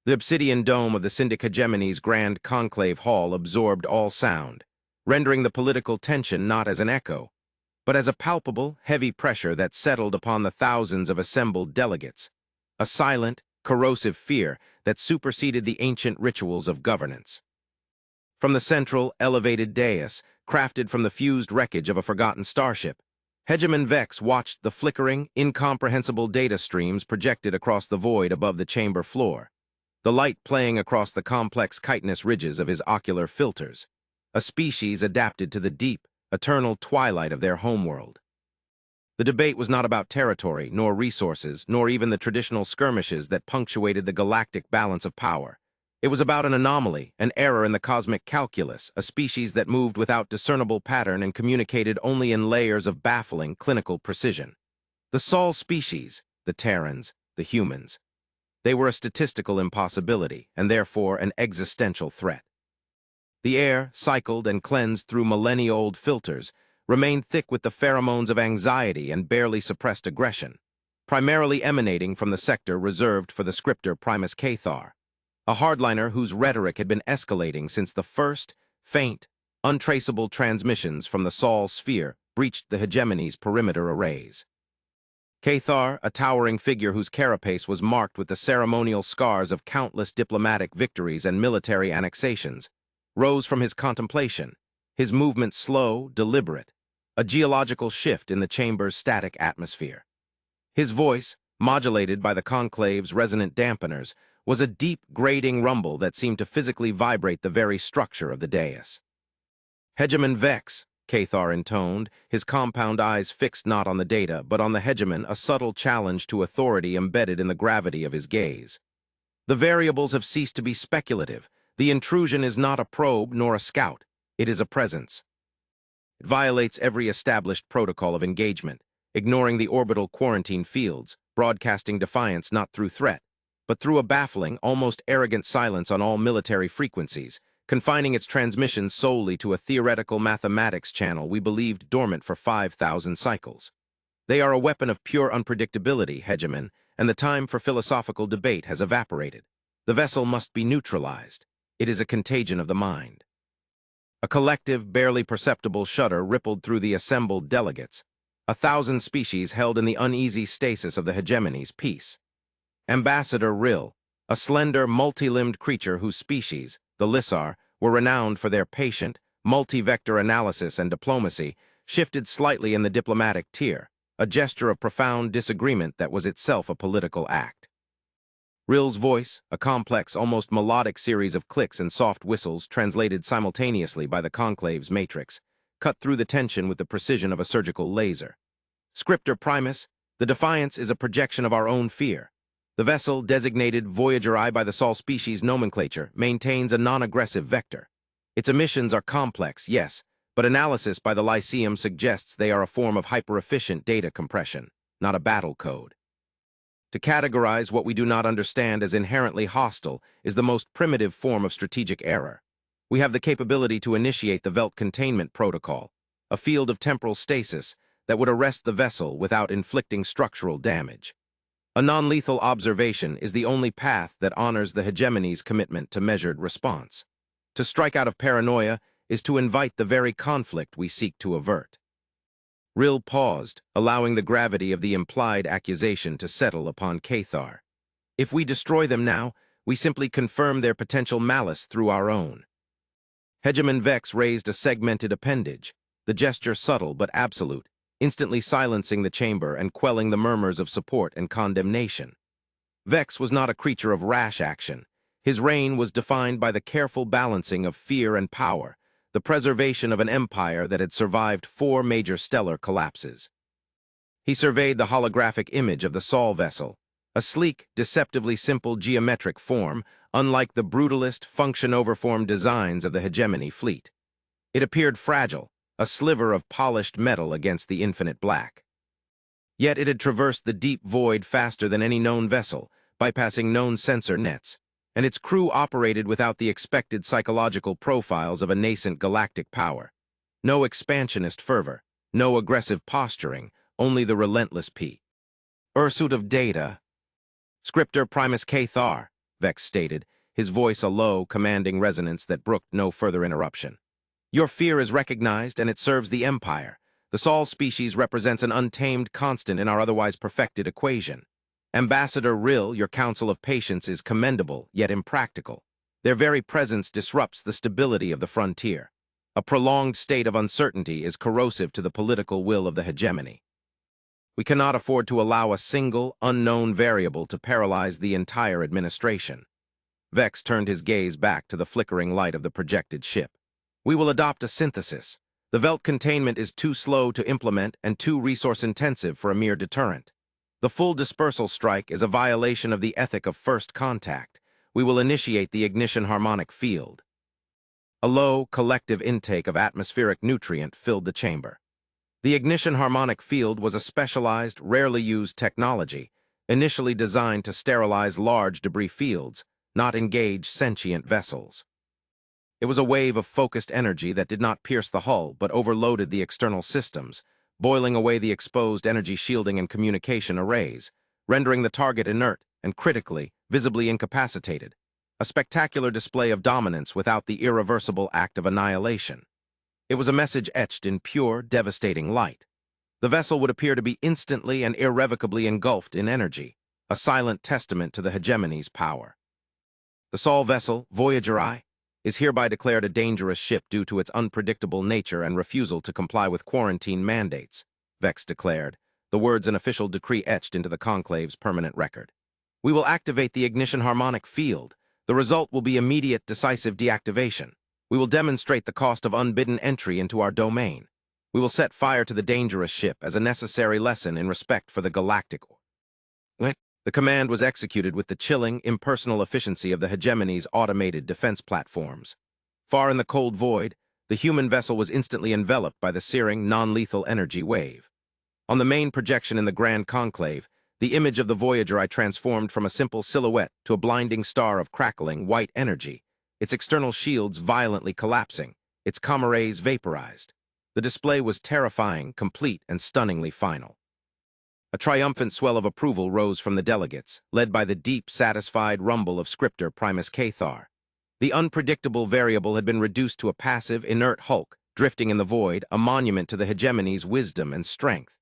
The obsidian dome of the Syndic Hegemony's Grand Conclave Hall absorbed all sound, rendering the political tension not as an echo, but as a palpable, heavy pressure that settled upon the thousands of assembled delegates, a silent, corrosive fear that superseded the ancient rituals of governance. From the central, elevated dais, crafted from the fused wreckage of a forgotten starship, Hegemon Vex watched the flickering, incomprehensible data streams projected across the void above the chamber floor, the light playing across the complex chitinous ridges of his ocular filters, a species adapted to the deep, eternal twilight of their homeworld. The debate was not about territory, nor resources, nor even the traditional skirmishes that punctuated the galactic balance of power. It was about an anomaly, an error in the cosmic calculus, a species that moved without discernible pattern and communicated only in layers of baffling clinical precision. The Sol species, the Terrans, the humans. They were a statistical impossibility, and therefore an existential threat. The air, cycled and cleansed through millennia-old filters, remained thick with the pheromones of anxiety and barely suppressed aggression, primarily emanating from the sector reserved for the scriptor Primus Cathar, a hardliner whose rhetoric had been escalating since the first, faint, untraceable transmissions from the Sol sphere breached the hegemony's perimeter arrays. Cathar, a towering figure whose carapace was marked with the ceremonial scars of countless diplomatic victories and military annexations, rose from his contemplation, his movement slow, deliberate, a geological shift in the chamber's static atmosphere. His voice, modulated by the conclave's resonant dampeners, was a deep, grating rumble that seemed to physically vibrate the very structure of the dais. Hegemon Vex, Cathar intoned, his compound eyes fixed not on the data, but on the hegemon, a subtle challenge to authority embedded in the gravity of his gaze. The variables have ceased to be speculative. The intrusion is not a probe nor a scout. It is a presence. It violates every established protocol of engagement, ignoring the orbital quarantine fields, broadcasting defiance not through threat, but through a baffling, almost arrogant silence on all military frequencies, confining its transmissions solely to a theoretical mathematics channel we believed dormant for 5,000 cycles. They are a weapon of pure unpredictability, Hegemon, and the time for philosophical debate has evaporated. The vessel must be neutralized. It is a contagion of the mind. A collective, barely perceptible shudder rippled through the assembled delegates. 1,000 species held in the uneasy stasis of the hegemony's peace. Ambassador Rill, a slender, multi-limbed creature whose species, the Lissar, were renowned for their patient, multi-vector analysis and diplomacy, shifted slightly in the diplomatic tier, a gesture of profound disagreement that was itself a political act. Rill's voice, a complex, almost melodic series of clicks and soft whistles translated simultaneously by the conclave's matrix, cut through the tension with the precision of a surgical laser. Scriptor Primus, the defiance is a projection of our own fear. The vessel, designated Voyager I by the Sol species nomenclature, maintains a non-aggressive vector. Its emissions are complex, yes, but analysis by the Lyceum suggests they are a form of hyper-efficient data compression, not a battle code. To categorize what we do not understand as inherently hostile is the most primitive form of strategic error. We have the capability to initiate the Velt Containment Protocol, a field of temporal stasis that would arrest the vessel without inflicting structural damage. A non-lethal observation is the only path that honors the hegemony's commitment to measured response. To strike out of paranoia is to invite the very conflict we seek to avert. Rill paused, allowing the gravity of the implied accusation to settle upon Cathar. If we destroy them now, we simply confirm their potential malice through our own. Hegemon Vex raised a segmented appendage, the gesture subtle but absolute, instantly silencing the chamber and quelling the murmurs of support and condemnation. Vex was not a creature of rash action. His reign was defined by the careful balancing of fear and power, the preservation of an empire that had survived 4 major stellar collapses. He surveyed the holographic image of the Sol vessel, a sleek, deceptively simple geometric form, unlike the brutalist, function-overformed designs of the hegemony fleet. It appeared fragile, a sliver of polished metal against the infinite black. Yet it had traversed the deep void faster than any known vessel, bypassing known sensor nets, and its crew operated without the expected psychological profiles of a nascent galactic power. No expansionist fervor, no aggressive posturing, only the relentless pursuit of data. Scriptor Primus Cathar, Vex stated, his voice a low, commanding resonance that brooked no further interruption. Your fear is recognized, and it serves the Empire. The Sol species represents an untamed constant in our otherwise perfected equation. Ambassador Rill, your counsel of patience is commendable, yet impractical. Their very presence disrupts the stability of the frontier. A prolonged state of uncertainty is corrosive to the political will of the hegemony. We cannot afford to allow a single, unknown variable to paralyze the entire administration. Vex turned his gaze back to the flickering light of the projected ship. We will adopt a synthesis. The Velt containment is too slow to implement and too resource-intensive for a mere deterrent. The full dispersal strike is a violation of the ethic of first contact. We will initiate the ignition harmonic field. A low, collective intake of atmospheric nutrient filled the chamber. The ignition harmonic field was a specialized, rarely used technology, initially designed to sterilize large debris fields, not engage sentient vessels. It was a wave of focused energy that did not pierce the hull but overloaded the external systems, boiling away the exposed energy shielding and communication arrays, rendering the target inert and critically, visibly incapacitated. A spectacular display of dominance without the irreversible act of annihilation. It was a message etched in pure, devastating light. The vessel would appear to be instantly and irrevocably engulfed in energy, a silent testament to the hegemony's power. The Sol vessel, Voyager I, is hereby declared a dangerous ship due to its unpredictable nature and refusal to comply with quarantine mandates, Vex declared, the words an official decree etched into the Conclave's permanent record. We will activate the ignition harmonic field. The result will be immediate, decisive deactivation. We will demonstrate the cost of unbidden entry into our domain. We will set fire to the dangerous ship as a necessary lesson in respect for the Galactic. The command was executed with the chilling, impersonal efficiency of the hegemony's automated defense platforms. Far in the cold void, the human vessel was instantly enveloped by the searing, non-lethal energy wave. On the main projection in the Grand Conclave, the image of the Voyager I transformed from a simple silhouette to a blinding star of crackling, white energy, its external shields violently collapsing, its comm arrays vaporized. The display was terrifying, complete, and stunningly final. A triumphant swell of approval rose from the delegates, led by the deep, satisfied rumble of scripter Primus Cathar. The unpredictable variable had been reduced to a passive, inert hulk, drifting in the void, a monument to the hegemony's wisdom and strength.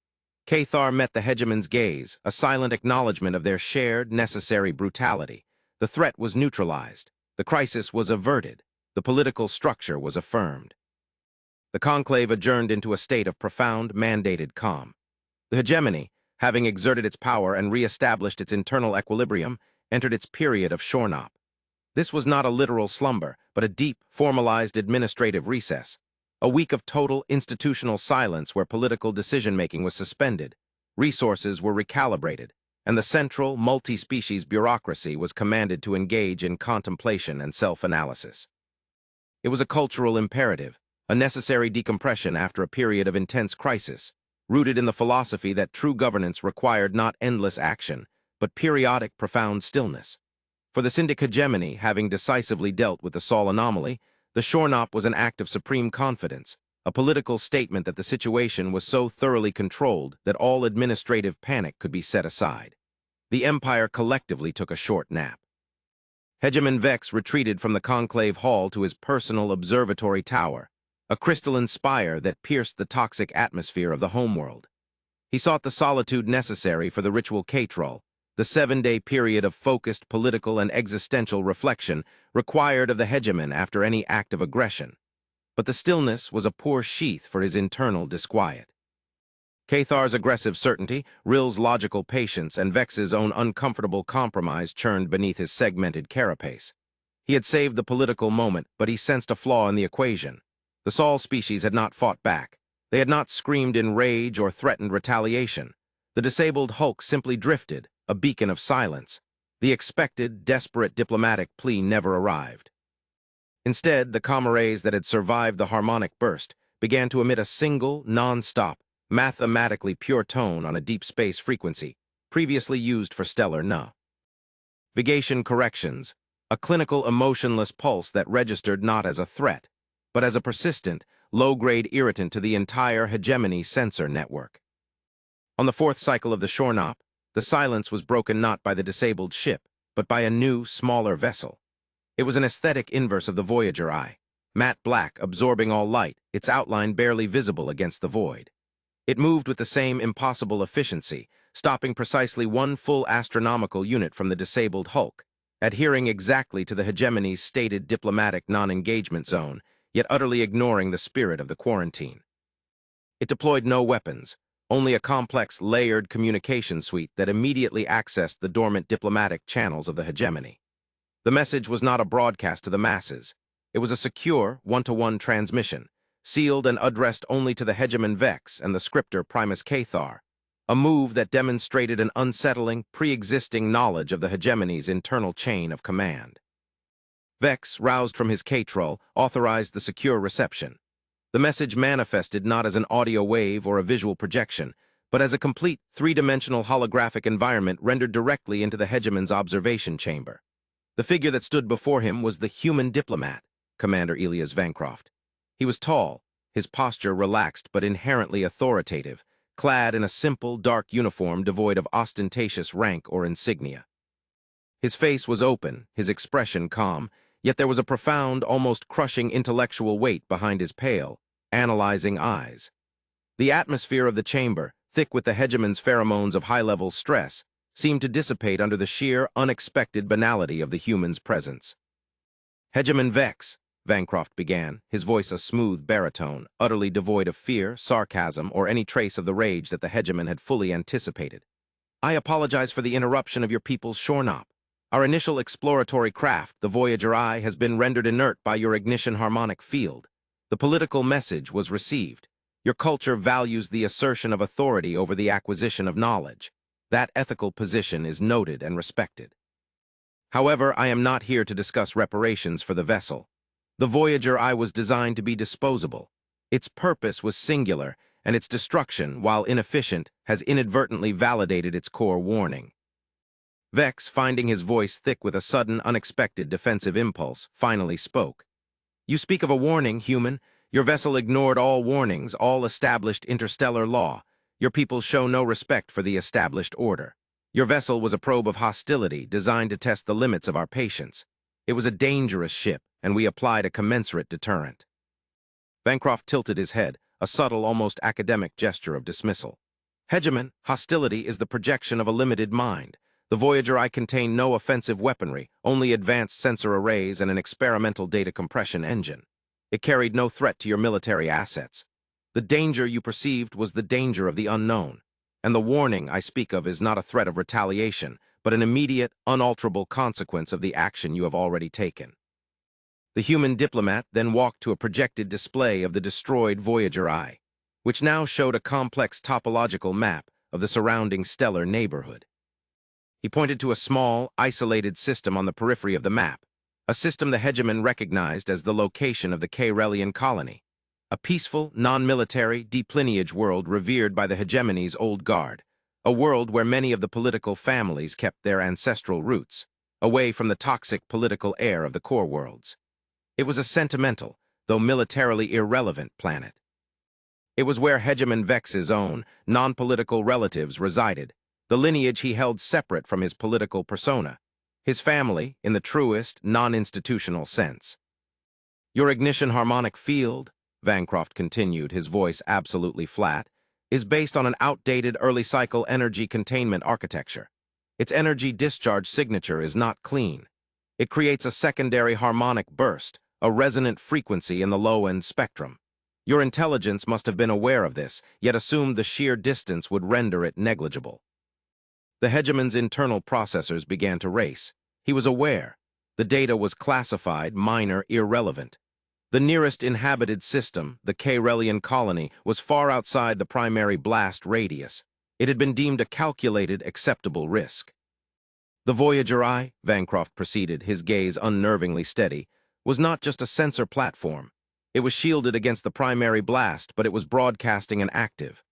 Cathar met the hegemon's gaze, a silent acknowledgement of their shared, necessary brutality. The threat was neutralized. The crisis was averted. The political structure was affirmed. The conclave adjourned into a state of profound, mandated calm. The hegemony, having exerted its power and re-established its internal equilibrium, entered its period of shornop. This was not a literal slumber, but a deep, formalized administrative recess. A week of total institutional silence where political decision-making was suspended, resources were recalibrated, and the central, multi-species bureaucracy was commanded to engage in contemplation and self-analysis. It was a cultural imperative, a necessary decompression after a period of intense crisis, rooted in the philosophy that true governance required not endless action, but periodic, profound stillness. For the Syndic hegemony, having decisively dealt with the Sol anomaly, the shornop was an act of supreme confidence, a political statement that the situation was so thoroughly controlled that all administrative panic could be set aside. The Empire collectively took a short nap. Hegemon Vex retreated from the conclave hall to his personal observatory tower, a crystalline spire that pierced the toxic atmosphere of the homeworld. He sought the solitude necessary for the ritual Catrol, the 7-day period of focused political and existential reflection required of the hegemon after any act of aggression. But the stillness was a poor sheath for his internal disquiet. Cathar's aggressive certainty, Rill's logical patience, and Vex's own uncomfortable compromise churned beneath his segmented carapace. He had saved the political moment, but he sensed a flaw in the equation. The Sol species had not fought back. They had not screamed in rage or threatened retaliation. The disabled hulk simply drifted, a beacon of silence. The expected, desperate diplomatic plea never arrived. Instead, the comm arrays that had survived the harmonic burst began to emit a single, non-stop, mathematically pure tone on a deep space frequency, previously used for stellar navigation corrections, a clinical emotionless pulse that registered not as a threat, but as a persistent, low-grade irritant to the entire hegemony sensor network. On the fourth cycle of the shornop, the silence was broken not by the disabled ship, but by a new, smaller vessel. It was an aesthetic inverse of the Voyager eye, matte black, absorbing all light, its outline barely visible against the void. It moved with the same impossible efficiency, stopping precisely one full astronomical unit from the disabled Hulk, adhering exactly to the hegemony's stated diplomatic non-engagement zone, yet utterly ignoring the spirit of the quarantine. It deployed no weapons, only a complex, layered communication suite that immediately accessed the dormant diplomatic channels of the hegemony. The message was not a broadcast to the masses. It was a secure, one-to-one transmission, sealed and addressed only to the hegemon Vex and the scripter Primus Cathar, a move that demonstrated an unsettling, pre-existing knowledge of the hegemony's internal chain of command. Vex, roused from his K-troll, authorized the secure reception. The message manifested not as an audio wave or a visual projection, but as a complete, three-dimensional holographic environment rendered directly into the hegemon's observation chamber. The figure that stood before him was the human diplomat, Commander Elias Vancroft. He was tall, his posture relaxed but inherently authoritative, clad in a simple, dark uniform devoid of ostentatious rank or insignia. His face was open, his expression calm, yet there was a profound, almost crushing intellectual weight behind his pale, analyzing eyes. The atmosphere of the chamber, thick with the hegemon's pheromones of high-level stress, seemed to dissipate under the sheer, unexpected banality of the human's presence. "Hegemon Vex," Vancroft began, his voice a smooth baritone, utterly devoid of fear, sarcasm, or any trace of the rage that the hegemon had fully anticipated. "I apologize for the interruption of your people's shornop. Our initial exploratory craft, the Voyager Eye, has been rendered inert by your ignition harmonic field. The political message was received. Your culture values the assertion of authority over the acquisition of knowledge. That ethical position is noted and respected. However, I am not here to discuss reparations for the vessel. The Voyager Eye was designed to be disposable. Its purpose was singular, and its destruction, while inefficient, has inadvertently validated its core warning." Vex, finding his voice thick with a sudden, unexpected defensive impulse, finally spoke. "You speak of a warning, human. Your vessel ignored all warnings, all established interstellar law. Your people show no respect for the established order. Your vessel was a probe of hostility designed to test the limits of our patience. It was a dangerous ship, and we applied a commensurate deterrent." Vancroft tilted his head, a subtle, almost academic gesture of dismissal. "Hegemon, hostility is the projection of a limited mind. The Voyager Eye contained no offensive weaponry, only advanced sensor arrays and an experimental data compression engine. It carried no threat to your military assets. The danger you perceived was the danger of the unknown, and the warning I speak of is not a threat of retaliation, but an immediate, unalterable consequence of the action you have already taken." The human diplomat then walked to a projected display of the destroyed Voyager Eye, which now showed a complex topological map of the surrounding stellar neighborhood. He pointed to a small, isolated system on the periphery of the map, a system the hegemon recognized as the location of the Caerellian colony, a peaceful, non-military, deep lineage world revered by the hegemony's old guard, a world where many of the political families kept their ancestral roots, away from the toxic political air of the core worlds. It was a sentimental, though militarily irrelevant, planet. It was where hegemon Vex's own, non-political relatives resided, the lineage he held separate from his political persona, his family in the truest, non-institutional sense. "Your ignition harmonic field," Vancroft continued, his voice absolutely flat, "is based on an outdated early-cycle energy containment architecture. Its energy discharge signature is not clean. It creates a secondary harmonic burst, a resonant frequency in the low-end spectrum. Your intelligence must have been aware of this, yet assumed the sheer distance would render it negligible." The hegemon's internal processors began to race. He was aware. The data was classified, minor, irrelevant. The nearest inhabited system, the Caerellian colony, was far outside the primary blast radius. It had been deemed a calculated, acceptable risk. "The Voyager Eye," Vancroft proceeded, his gaze unnervingly steady, "was not just a sensor platform. It was shielded against the primary blast, but it was broadcasting an active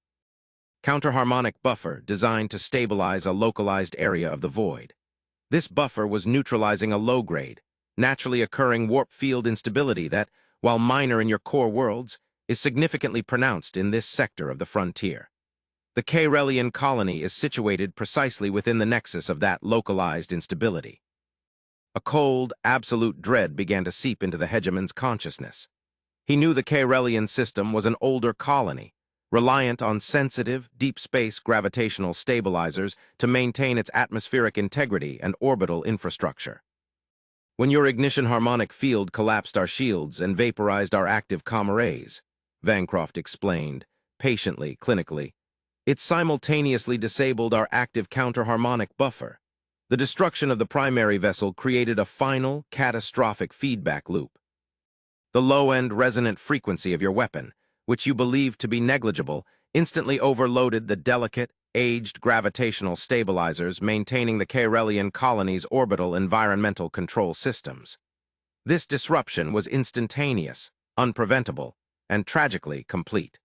counterharmonic buffer designed to stabilize a localized area of the void. This buffer was neutralizing a low-grade, naturally occurring warp field instability that, while minor in your core worlds, is significantly pronounced in this sector of the frontier. The Caerellian colony is situated precisely within the nexus of that localized instability. A cold, absolute dread began to seep into the hegemon's consciousness. He knew the Caerellian system was an older colony, reliant on sensitive, deep space gravitational stabilizers to maintain its atmospheric integrity and orbital infrastructure. When your ignition harmonic field collapsed our shields and vaporized our active comm arrays, Vancroft explained, patiently, clinically, it simultaneously disabled our active counterharmonic buffer. The destruction of the primary vessel created a final, catastrophic feedback loop. The low-end resonant frequency of your weapon, which you believed to be negligible, instantly overloaded the delicate, aged gravitational stabilizers maintaining the Caerellian colony's orbital environmental control systems. This disruption was instantaneous, unpreventable, and tragically complete.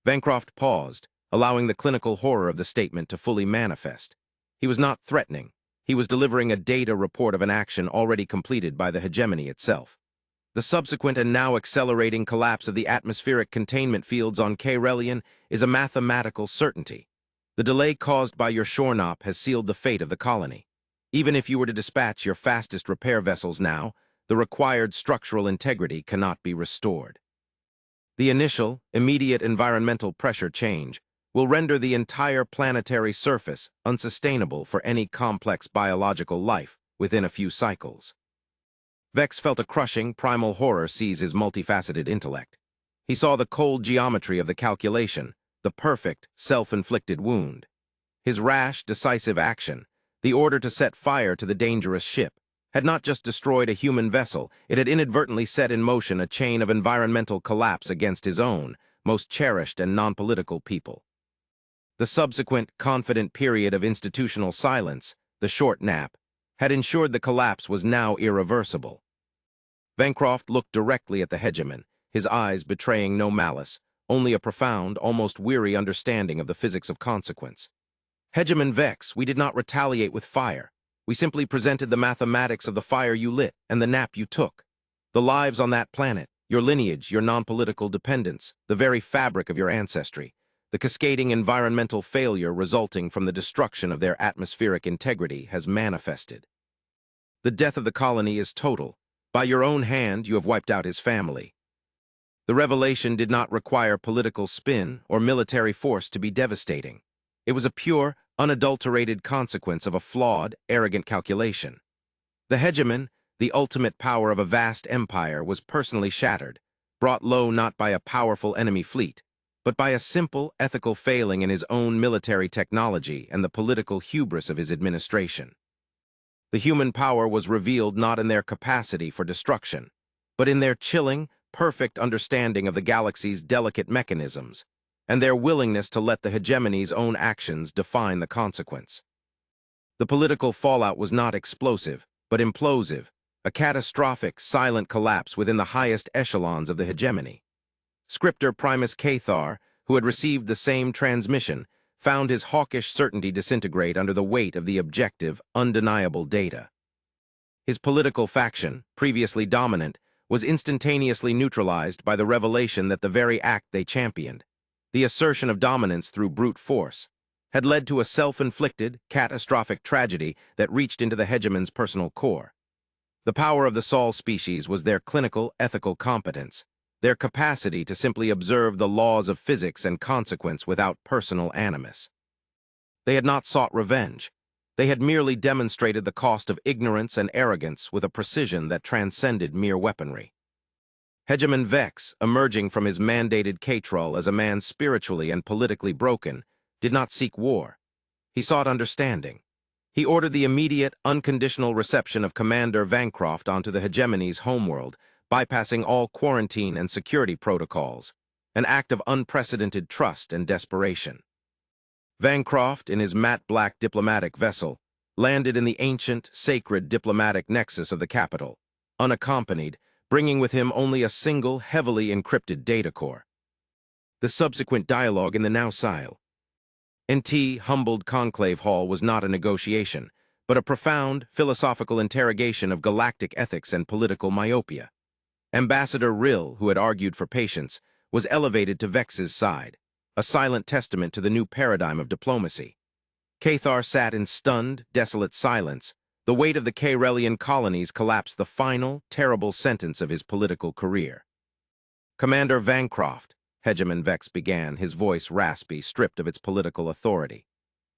Vancroft paused, allowing the clinical horror of the statement to fully manifest. He was not threatening. He was delivering a data report of an action already completed by the hegemony itself. The subsequent and now accelerating collapse of the atmospheric containment fields on Caerellian is a mathematical certainty. The delay caused by your shornop has sealed the fate of the colony. Even if you were to dispatch your fastest repair vessels now, the required structural integrity cannot be restored. The initial, immediate environmental pressure change will render the entire planetary surface unsustainable for any complex biological life within a few cycles. Vex felt a crushing, primal horror seize his multifaceted intellect. He saw the cold geometry of the calculation, the perfect, self-inflicted wound. His rash, decisive action, the order to set fire to the dangerous ship, had not just destroyed a human vessel, it had inadvertently set in motion a chain of environmental collapse against his own, most cherished and non-political people. The subsequent, confident period of institutional silence, the short nap, had ensured the collapse was now irreversible. Vancroft looked directly at the hegemon, his eyes betraying no malice, only a profound, almost weary understanding of the physics of consequence. Hegemon Vex, we did not retaliate with fire. We simply presented the mathematics of the fire you lit and the nap you took. The lives on that planet, your lineage, your non-political dependence, the very fabric of your ancestry, the cascading environmental failure resulting from the destruction of their atmospheric integrity has manifested. The death of the colony is total. By your own hand, you have wiped out his family. The revelation did not require political spin or military force to be devastating. It was a pure, unadulterated consequence of a flawed, arrogant calculation. The hegemon, the ultimate power of a vast empire, was personally shattered, brought low not by a powerful enemy fleet, but by a simple, ethical failing in his own military technology and the political hubris of his administration. The human power was revealed not in their capacity for destruction, but in their chilling, perfect understanding of the galaxy's delicate mechanisms, and their willingness to let the hegemony's own actions define the consequence. The political fallout was not explosive, but implosive, a catastrophic, silent collapse within the highest echelons of the hegemony. Scriptor Primus Cathar, who had received the same transmission, found his hawkish certainty disintegrate under the weight of the objective, undeniable data. His political faction, previously dominant, was instantaneously neutralized by the revelation that the very act they championed, the assertion of dominance through brute force, had led to a self-inflicted, catastrophic tragedy that reached into the hegemon's personal core. The power of the Sol species was their clinical, ethical competence, their capacity to simply observe the laws of physics and consequence without personal animus. They had not sought revenge. They had merely demonstrated the cost of ignorance and arrogance with a precision that transcended mere weaponry. Hegemon Vex, emerging from his mandated Catrol as a man spiritually and politically broken, did not seek war. He sought understanding. He ordered the immediate, unconditional reception of Commander Vancroft onto the hegemony's homeworld, bypassing all quarantine and security protocols, an act of unprecedented trust and desperation. Vancroft, in his matte-black diplomatic vessel, landed in the ancient, sacred diplomatic nexus of the capital, unaccompanied, bringing with him only a single, heavily encrypted data core. The subsequent dialogue in the now sile. NT humbled conclave hall was not a negotiation, but a profound, philosophical interrogation of galactic ethics and political myopia. Ambassador Rill, who had argued for patience, was elevated to Vex's side, a silent testament to the new paradigm of diplomacy. Cathar sat in stunned, desolate silence, The weight of the Karelian colonies collapsed the final, terrible sentence of his political career. Commander Vancroft, Hegemon Vex began, his voice raspy, stripped of its political authority.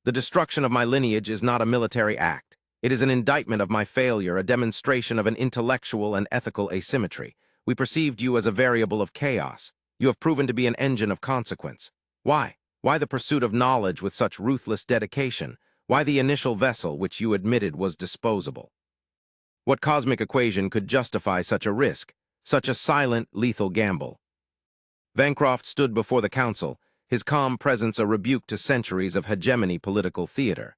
The destruction of my lineage is not a military act. It is an indictment of my failure, a demonstration of an intellectual and ethical asymmetry. We perceived you as a variable of chaos. You have proven to be an engine of consequence. Why? Why the pursuit of knowledge with such ruthless dedication? Why the initial vessel which you admitted was disposable? What cosmic equation could justify such a risk, such a silent, lethal gamble? Vancroft stood before the council, his calm presence a rebuke to centuries of hegemony political theater.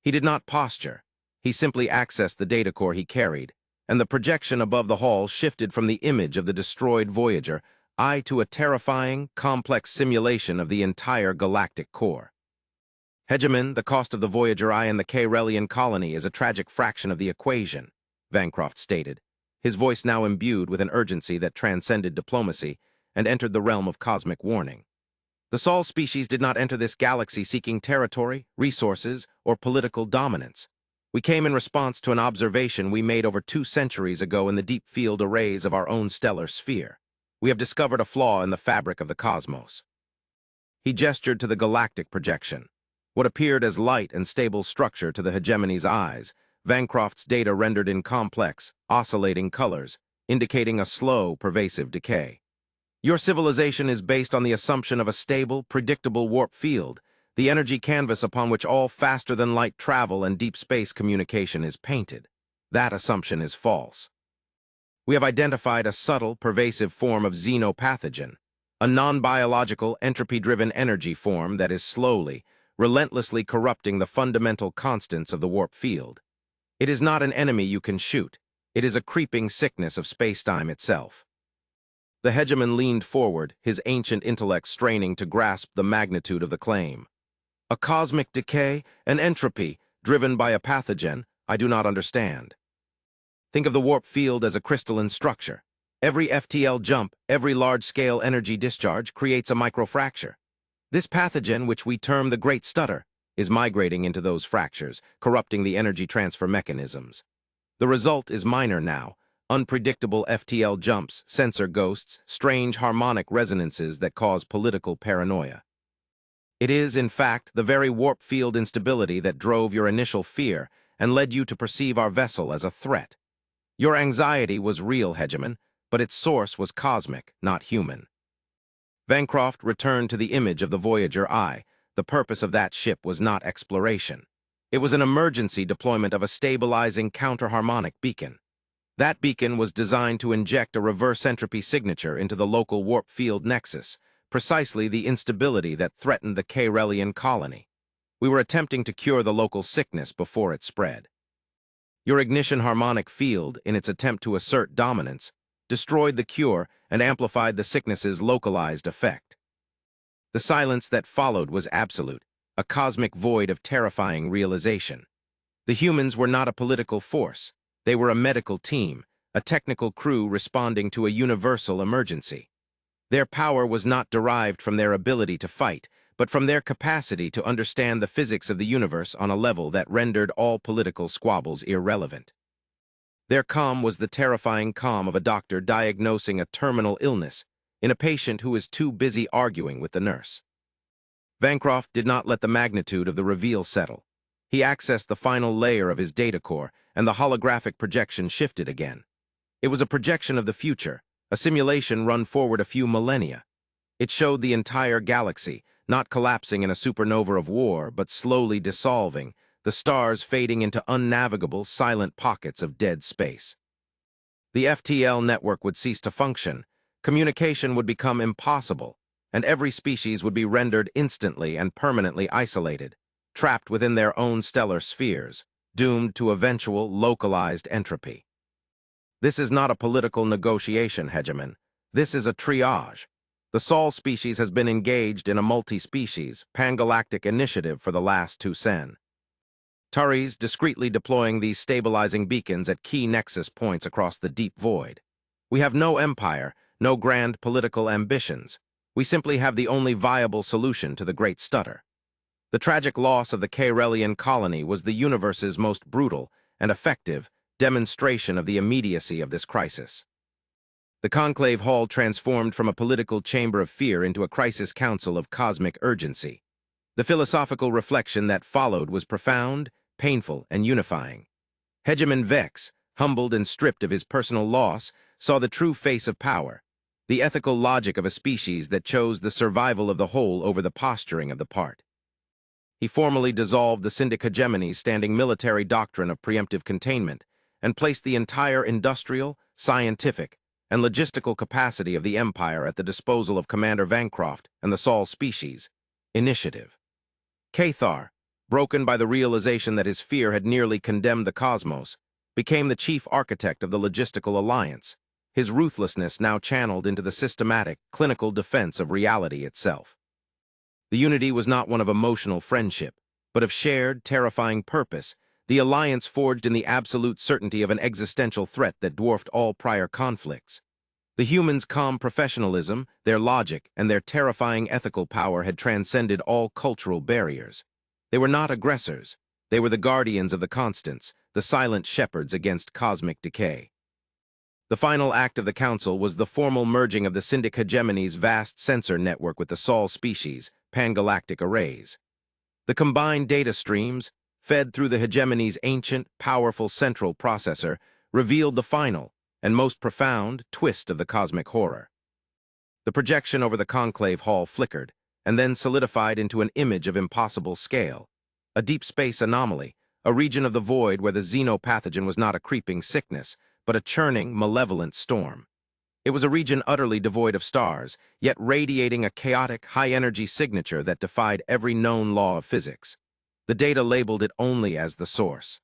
He did not posture. He simply accessed the data core he carried, and the projection above the hall shifted from the image of the destroyed Voyager eye to a terrifying, complex simulation of the entire galactic core. Hegemon, the cost of the Voyager eye and the Karelian colony is a tragic fraction of the equation, Vancroft stated, his voice now imbued with an urgency that transcended diplomacy and entered the realm of cosmic warning. The Sol species did not enter this galaxy seeking territory, resources, or political dominance. We came in response to an observation we made over 2 centuries ago in the deep field arrays of our own stellar sphere. We have discovered a flaw in the fabric of the cosmos. He gestured to the galactic projection. What appeared as light and stable structure to the hegemony's eyes, Vancroft's data rendered in complex, oscillating colors, indicating a slow, pervasive decay. Your civilization is based on the assumption of a stable, predictable warp field, the energy canvas upon which all faster-than-light travel and deep space communication is painted. That assumption is false. We have identified a subtle, pervasive form of xenopathogen, a non-biological, entropy-driven energy form that is slowly, relentlessly corrupting the fundamental constants of the warp field. It is not an enemy you can shoot. It is a creeping sickness of spacetime itself. The hegemon leaned forward, his ancient intellect straining to grasp the magnitude of the claim. A cosmic decay, an entropy, driven by a pathogen, I do not understand. Think of the warp field as a crystalline structure. Every FTL jump, every large-scale energy discharge creates a microfracture. This pathogen, which we term the Great Stutter, is migrating into those fractures, corrupting the energy transfer mechanisms. The result is minor now, unpredictable FTL jumps, sensor ghosts, strange harmonic resonances that cause political paranoia. It is, in fact, the very warp field instability that drove your initial fear and led you to perceive our vessel as a threat. Your anxiety was real, Hegemon, but its source was cosmic, not human. Vancroft returned to the image of the Voyager eye. The purpose of that ship was not exploration. It was an emergency deployment of a stabilizing counter-harmonic beacon. That beacon was designed to inject a reverse entropy signature into the local warp field nexus, precisely the instability that threatened the Karelian colony. We were attempting to cure the local sickness before it spread. Your ignition harmonic field, in its attempt to assert dominance, destroyed the cure and amplified the sickness's localized effect. The silence that followed was absolute, a cosmic void of terrifying realization. The humans were not a political force. They were a medical team, a technical crew responding to a universal emergency. Their power was not derived from their ability to fight, but from their capacity to understand the physics of the universe on a level that rendered all political squabbles irrelevant. Their calm was the terrifying calm of a doctor diagnosing a terminal illness in a patient who is too busy arguing with the nurse. Vancroft did not let the magnitude of the reveal settle. He accessed the final layer of his data core, and the holographic projection shifted again. It was a projection of the future, a simulation run forward a few millennia. It showed the entire galaxy, not collapsing in a supernova of war, but slowly dissolving, the stars fading into unnavigable, silent pockets of dead space. The FTL network would cease to function, communication would become impossible, and every species would be rendered instantly and permanently isolated, trapped within their own stellar spheres, doomed to eventual localized entropy. This is not a political negotiation, Hegemon. This is a triage. The Sol species has been engaged in a multi-species, pan-galactic initiative for the last 2 cen. Turi's discreetly deploying these stabilizing beacons at key nexus points across the deep void. We have no empire, no grand political ambitions. We simply have the only viable solution to the Great Stutter. The tragic loss of the Karelian colony was the universe's most brutal and effective demonstration of the immediacy of this crisis. The conclave hall transformed from a political chamber of fear into a crisis council of cosmic urgency. The philosophical reflection that followed was profound, painful, and unifying. Hegemon Vex, humbled and stripped of his personal loss, saw the true face of power, the ethical logic of a species that chose the survival of the whole over the posturing of the part. He formally dissolved the Syndic hegemon's standing military doctrine of preemptive containment and placed the entire industrial, scientific, and logistical capacity of the Empire at the disposal of Commander Bancroft and the Sol species. Initiative. Cathar, broken by the realization that his fear had nearly condemned the cosmos, became the chief architect of the logistical alliance, his ruthlessness now channeled into the systematic, clinical defense of reality itself. The unity was not one of emotional friendship, but of shared, terrifying purpose, the alliance forged in the absolute certainty of an existential threat that dwarfed all prior conflicts. The humans' calm professionalism, their logic, and their terrifying ethical power had transcended all cultural barriers. They were not aggressors. They were the guardians of the constants, the silent shepherds against cosmic decay. The final act of the Council was the formal merging of the Syndic hegemon's vast sensor network with the Sol species' pan-galactic arrays. The combined data streams, fed through the hegemon's ancient, powerful central processor, revealed the final, and most profound, twist of the cosmic horror. The projection over the conclave hall flickered, and then solidified into an image of impossible scale, a deep space anomaly, a region of the void where the xenopathogen was not a creeping sickness, but a churning, malevolent storm. It was a region utterly devoid of stars, yet radiating a chaotic, high-energy signature that defied every known law of physics. The data labeled it only as the source.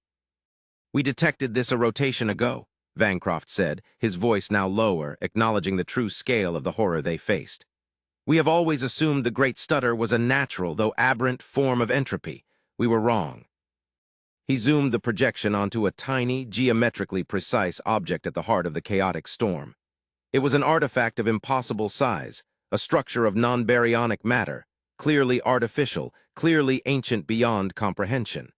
"We detected this a rotation ago," Bancroft said, his voice now lower, acknowledging the true scale of the horror they faced. "We have always assumed the Great Stutter was a natural, though aberrant, form of entropy. We were wrong." He zoomed the projection onto a tiny, geometrically precise object at the heart of the chaotic storm. It was an artifact of impossible size, a structure of non-baryonic matter, clearly artificial, clearly ancient beyond comprehension.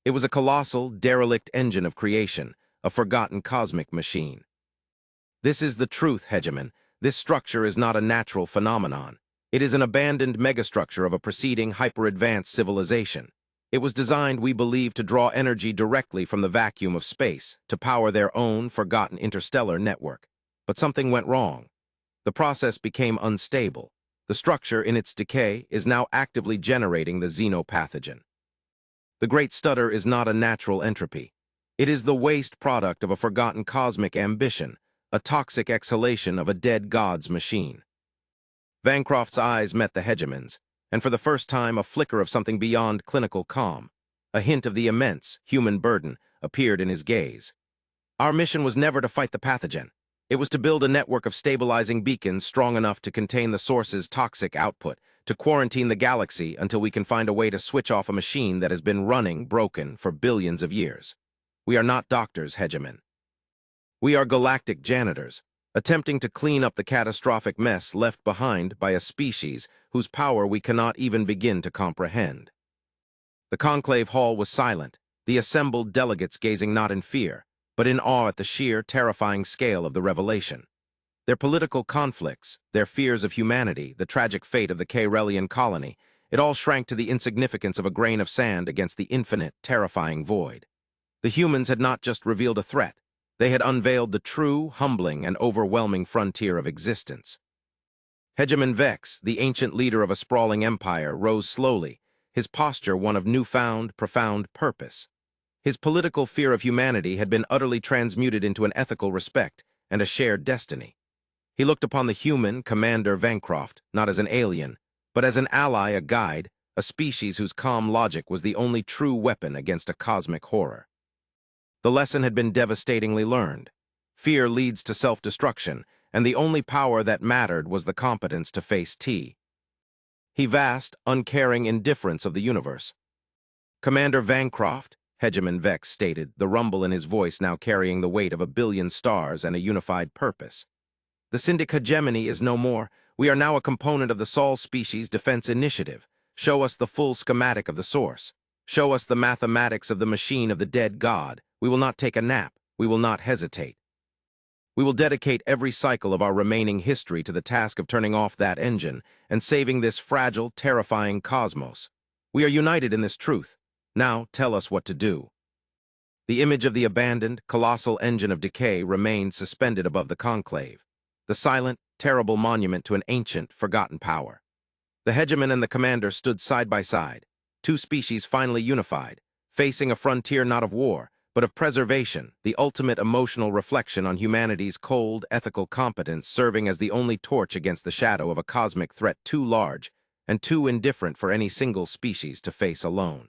It was a colossal, derelict engine of creation, a forgotten cosmic machine. "This is the truth, Hegemon. This structure is not a natural phenomenon. It is an abandoned megastructure of a preceding hyper-advanced civilization. It was designed, we believe, to draw energy directly from the vacuum of space, to power their own forgotten interstellar network. But something went wrong. The process became unstable. The structure, in its decay, is now actively generating the xenopathogen. The Great Stutter is not a natural entropy. It is the waste product of a forgotten cosmic ambition, a toxic exhalation of a dead god's machine." Bancroft's eyes met the hegemon's, and for the first time a flicker of something beyond clinical calm, a hint of the immense, human burden, appeared in his gaze. "Our mission was never to fight the pathogen. It was to build a network of stabilizing beacons strong enough to contain the source's toxic output, to quarantine the galaxy until we can find a way to switch off a machine that has been running broken for billions of years. We are not doctors, Hegemon. We are galactic janitors, attempting to clean up the catastrophic mess left behind by a species whose power we cannot even begin to comprehend." The conclave hall was silent, the assembled delegates gazing not in fear, but in awe at the sheer, terrifying scale of the revelation. Their political conflicts, their fears of humanity, the tragic fate of the Caerelian colony, it all shrank to the insignificance of a grain of sand against the infinite, terrifying void. The humans had not just revealed a threat. They had unveiled the true, humbling, and overwhelming frontier of existence. Hegemon Vex, the ancient leader of a sprawling empire, rose slowly, his posture one of newfound, profound purpose. His political fear of humanity had been utterly transmuted into an ethical respect and a shared destiny. He looked upon the human Commander Bancroft not as an alien, but as an ally, a guide, a species whose calm logic was the only true weapon against a cosmic horror. The lesson had been devastatingly learned. Fear leads to self-destruction, and the only power that mattered was the competence to face the vast, uncaring indifference of the universe. "Commander Bancroft," Hegemon Vex stated, the rumble in his voice now carrying the weight of a billion stars and a unified purpose. "The Syndic hegemony is no more. We are now a component of the Sol species defense initiative. Show us the full schematic of the source. Show us the mathematics of the machine of the dead god. We will not take a nap. We will not hesitate. We will dedicate every cycle of our remaining history to the task of turning off that engine and saving this fragile, terrifying cosmos. We are united in this truth. Now tell us what to do. The image of the abandoned, colossal engine of decay remained suspended above the conclave, the silent, terrible monument to an ancient, forgotten power. The hegemon and the commander stood side by side, two species finally unified, facing a frontier not of war, but of preservation, the ultimate emotional reflection on humanity's cold, ethical competence serving as the only torch against the shadow of a cosmic threat too large and too indifferent for any single species to face alone.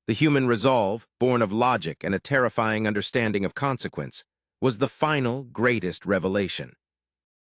The human resolve, born of logic and a terrifying understanding of consequence, was the final, greatest revelation.